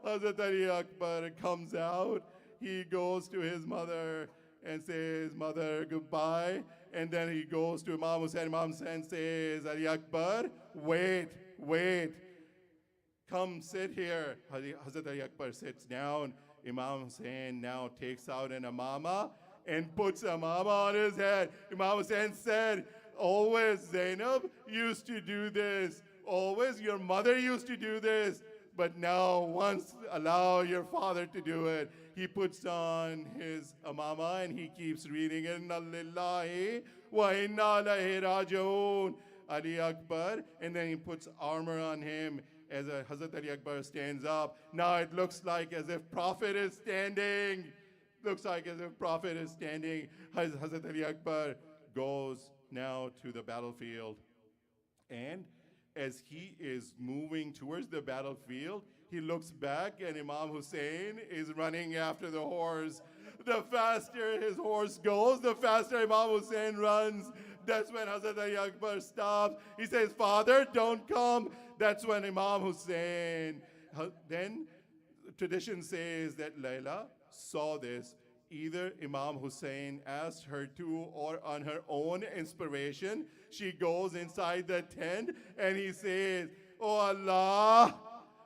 Hazrat Ali Akbar comes out, he goes to his mother and says, Mother, goodbye. And then he goes to Imam Hussain. Imam Hussain says, Ali Akbar, wait. Come sit here. Hazrat Ali Akbar sits down. Imam Hussain now takes out an amama and puts amama on his head. Imam Hussain said, always Zainab used to do this. Always your mother used to do this. But now once allow your father to do it. He puts on his amama and he keeps reading, Inna lillahi wa inna ilayhi raji'un. Ali Akbar, and then he puts armor on him as Hazrat Ali Akbar stands up. Now it looks like as if Prophet is standing. Hazrat Ali Akbar goes now to the battlefield. And as he is moving towards the battlefield, he looks back and Imam Hussein is running after the horse. The faster his horse goes, the faster Imam Hussein runs. That's when Hazrat Ali Akbar stops. He says, Father, don't come. That's when Imam Hussein. Then tradition says that Layla saw this. Either Imam Hussein asked her to, or on her own inspiration, she goes inside the tent and he says, Oh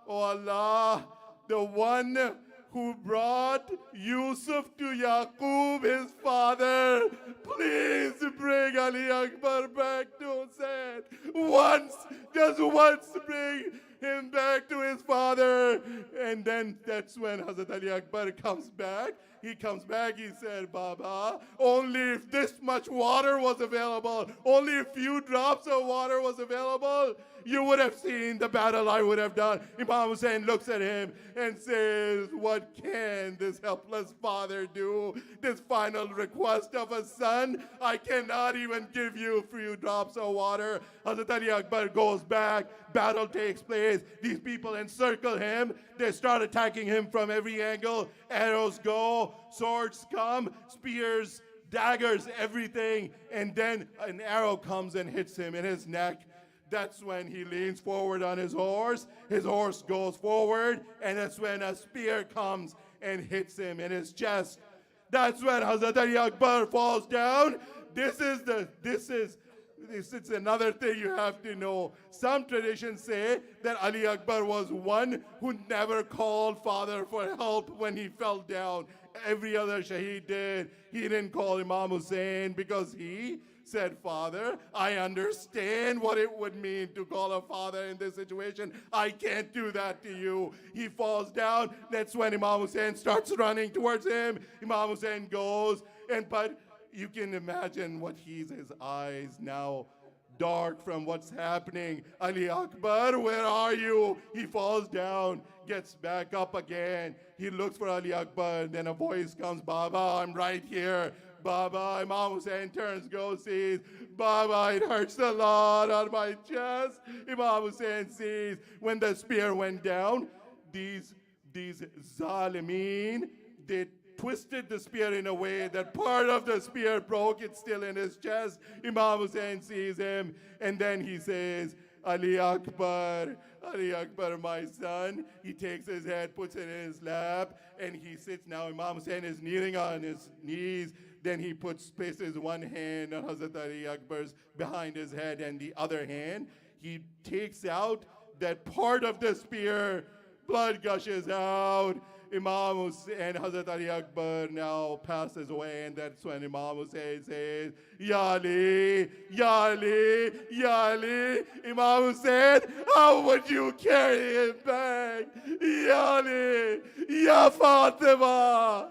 Allah, the one who brought Yusuf to Yaqub, his father. Please bring Ali Akbar back to Hussein. Once, just once bring him back to his father. And then that's when Hazrat Ali Akbar comes back. He comes back, he said, Baba, only if this much water was available, only a few drops of water was available, you would have seen the battle I would have done. Imam Hussein looks at him and says, what can this helpless father do? This final request of a son, I cannot even give you a few drops of water. Hazrat Ali Akbar goes back, battle takes place, these people encircle him, they start attacking him from every angle, arrows go, swords come, spears, daggers, everything, and then an arrow comes and hits him in his neck. That's when he leans forward on his horse goes forward, and that's when a spear comes and hits him in his chest. That's when Hazrat Ali Akbar falls down. This is another thing you have to know. Some traditions say that Ali Akbar was one who never called father for help when he fell down. Every other Shaheed did. He didn't call Imam Hussein because he said, Father, I understand what it would mean to call a father in this situation. I can't do that to you. He falls down. That's when Imam Hussein starts running towards him. Imam Hussein goes, but you can imagine what his eyes now dark from what's happening. Ali Akbar, where are you? He falls down, gets back up again. He looks for Ali Akbar, then a voice comes, Baba, I'm right here. Baba, Imam Hussein turns, goes, sees, Baba, it hurts a lot on my chest. Imam Hussein sees, when the spear went down, these zalimeen, they twisted the spear in a way that part of the spear broke. It's still in his chest. Imam Hussein sees him, and then he says, Ali Akbar, my son. He takes his head, puts it in his lap, and he sits. Now Imam Hussein is kneeling on his knees. Then he places one hand on Hazrat Ali Akbar's behind his head, and the other hand, he takes out that part of the spear. Blood gushes out. Imam Hussein and Hazrat Ali Akbar now passes away, and that's when Imam Hussein says, Ya Ali, Ya Ali, Ya Ali. Imam Hussein, how would you carry him back? Ya Ali, Ya Fatima.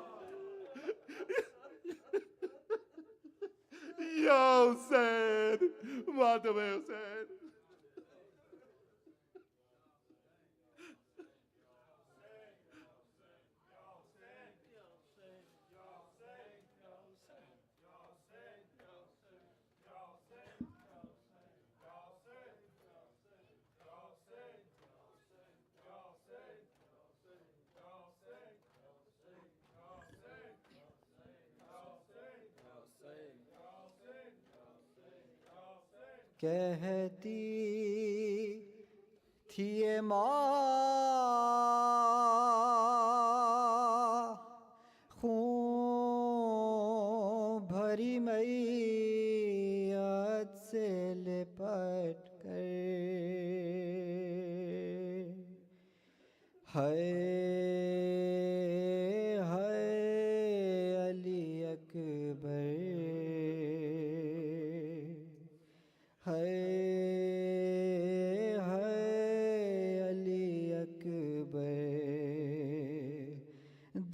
Ya Hussein, Fatima Hussein. कहती थी ये माँ खून भरी मैयत से लिपट कर हाय अली अकबर हाय अली अकबर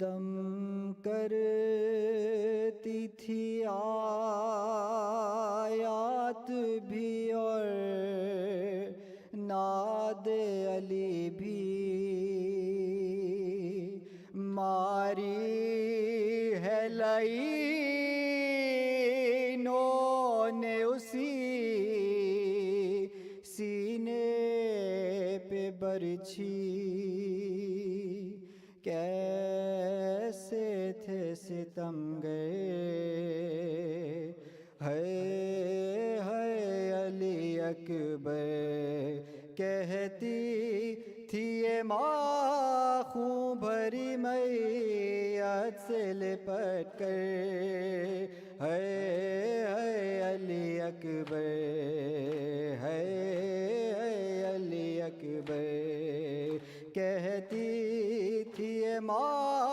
दम करती थी आयात भी और नाद अली भी मारी है लाइनों ने उसी सीने पे बरछी कैसे थे सितमगर है अली अकबर कहती थी ये माँ खून भरी मैयत से लिपट कर है अली अकबर है अली अकबर कहती थी ये माँ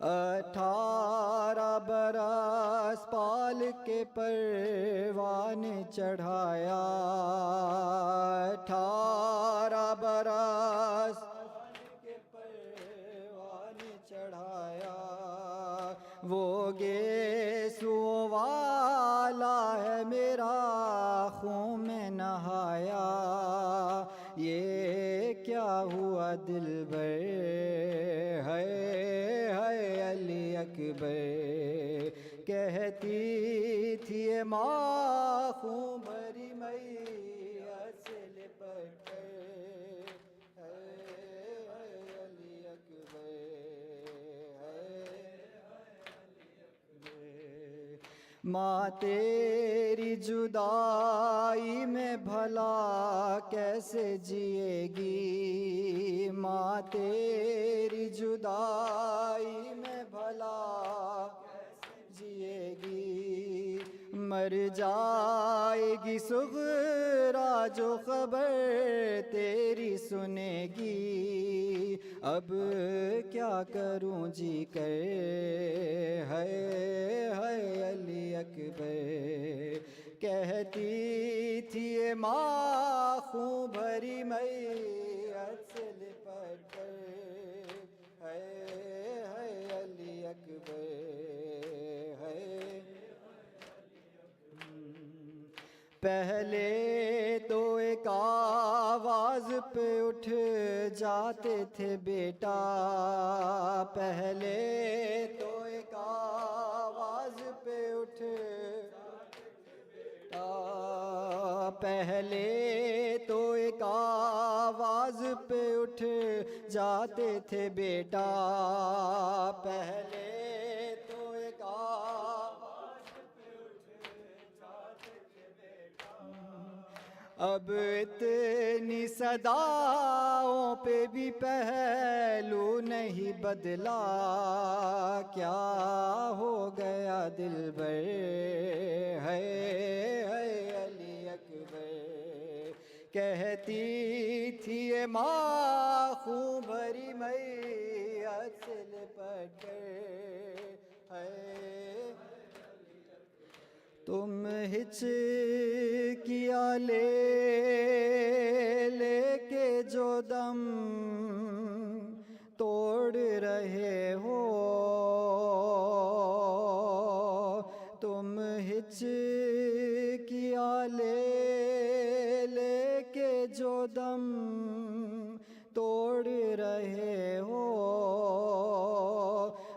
18 برس پال کے پروان چڑھایا، 18 برس کے پروان چڑھایا، وہ گیسو والا ہے میرا خون میں نہایا، یہ کیا ہوا دلبر ہے علی اکبر، کہتی تھی ماں خون بھری میت سے لپٹ کر، ہے علی اکبر، ماں تیری جدائی میں بھلا کیسے جیے گی، ماں تیری جدائی میں بھلا کیسے جیے گی، مر جائے گی صغرا جو خبر تیری سنے گی، اب کیا کروں جی کر، ہے علی اکبر، کہتی تھی ماں خون بھری میت سے لپٹ کر، ہے علی اکبر، ہے پہلے تو ایک آواز پہ اٹھ جاتے تھے بیٹا، پہلے تو ایک آواز پہ اٹھ پہلے تو ایک آواز پہ اٹھ جاتے تھے بیٹا، پہلے تو ایک آواز پہ اٹھ جاتے تھے بیٹا، اب اتنی صداؤں پہ بھی پہلو نہیں بدلا، کیا ہو گیا دلبر، ہے علی اکبر، کہتی تھی ماں خون بھری میت سے لپٹ کر، ہے تم ہچکیاں لے کے جو دم توڑ رہے ہو، تم ہچکیاں لے کے جو دم توڑ رہے ہو،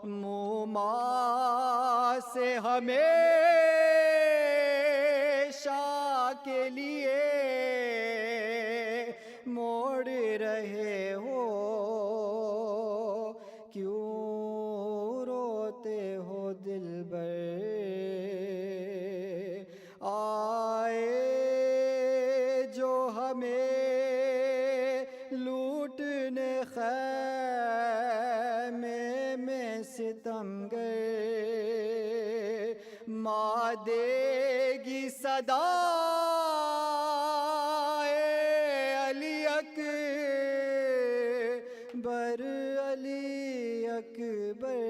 منہ ماں سے ہمیشہ کے لیے موڑ رہے ہو، کیوں روتے ہو دلبر، آئے جو ہمیں لوٹنے خیمے میں ستمگر، ماں دے گی صدا علی اکبر، علی اکبر،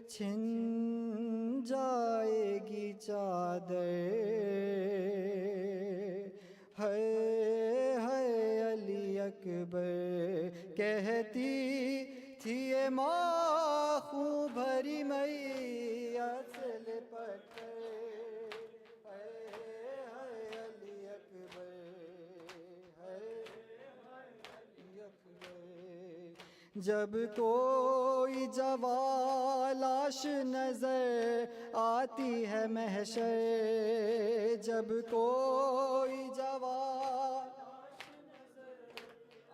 چھن جائے گی چادر، ہے علی اکبر، کہتی تھی ماں خون بھری میت سے لپٹ کر، ہے علی اکبر، ہے علی اکبر، جب کوئی جوان لاش نظر آتی ہے محشر، جب کوئی جوان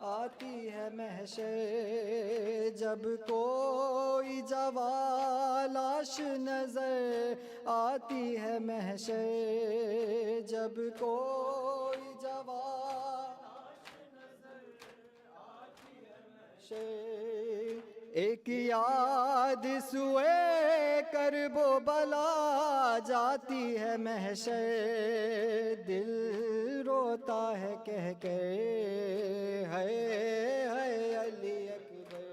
آتی ہے محشر، جب کوئی جوان لاش نظر آتی ہے محشر، جب کوئی جوان ایک یاد سوئے کرب و بلا جاتی ہے محشر، دل روتا ہے کہہ کے، ہے علی اکبر،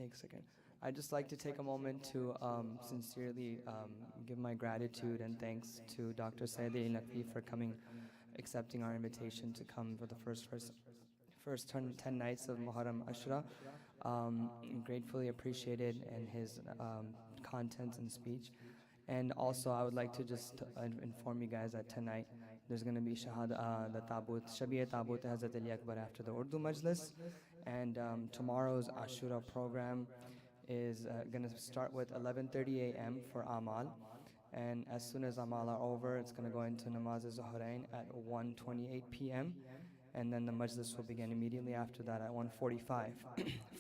Thanks again. I'd just like to take a moment to sincerely give my gratitude and thanks to Dr. Syed Nakvi for coming, accepting our invitation to come for the first 10 nights of Muharram Ashra. Gratefully appreciated and his content and speech. And also, I would like to just inform you guys that tonight there's going to be the Tabut, Shabiya Tabut Hazrat Ali Akbar after the Urdu Majlis. And tomorrow's Ashura program is going to start with 11:30 a.m. for Amal. And as soon as Amal are over, it's going to go into Namaz Zuhrain at 1:28 p.m. And then the Majlis will begin immediately after that at 1:45.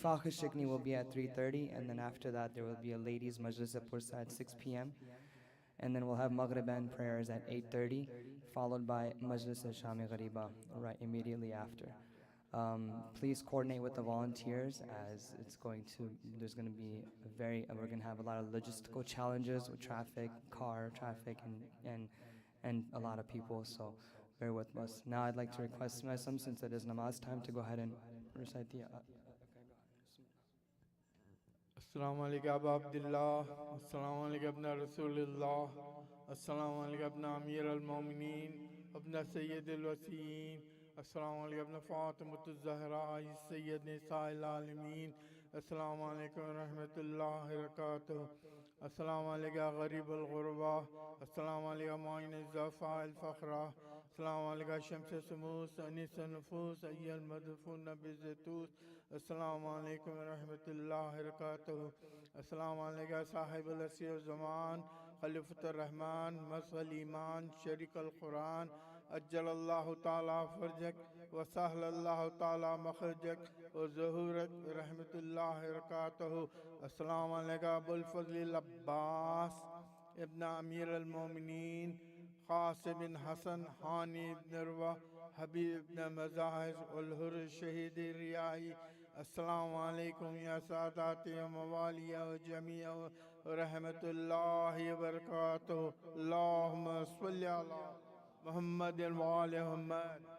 Fakhr Shikni will be at 3:30, and then after that there will be a ladies' Majlis at Pursa at 6 p.m. And then we'll have Maghriban prayers at 8:30, followed by Majlis al-Shami Ghariba right immediately after. Please coordinate with the volunteers as there's going to be we're going to have a lot of logistical challenges with traffic, car traffic, and a lot of people, so bear with us. Now I'd like to request Masam, since it is namaz time, to go ahead and recite the السلام علیکم ابا عبداللہ السلام علیکم ابن رسول اللہ السلام علیکم ابن امیر المومنین ابن سید الوسیین السلام علیکم ابن فاطمۃ الزہراء سید نساء العالمین السلام علیکم ورحمۃ اللہ وبرکاتہ السلام علیکم غریب الغربا السلام علیکم معین الضعفاء الفقراء السلام علیکم شمس سموس انیس النفوس ای المدفون بالزیتوس السلام علیکم ورحمۃ اللہ وبرکاتہ السلام علیکم صاحب العصر والزمان خلیفۃ الرحمن مظہر الایمان شریک القرآن اجل اللہ تعالی فرجک وسہل اللہ تعالی مخرجک وظہورک رحمۃ اللہ وبرکاتہ السلام علیکم ابو الفضل العباس ابن امیر المومنین قاسم بن حسن حانی بن روح حبیب بن مزاحز الحر شہید ریائی السلام علیکم یا ساداتی و موالی و جمیع رحمت اللہ وبرکاتہ اللہم صلی علی محمد و آل محمد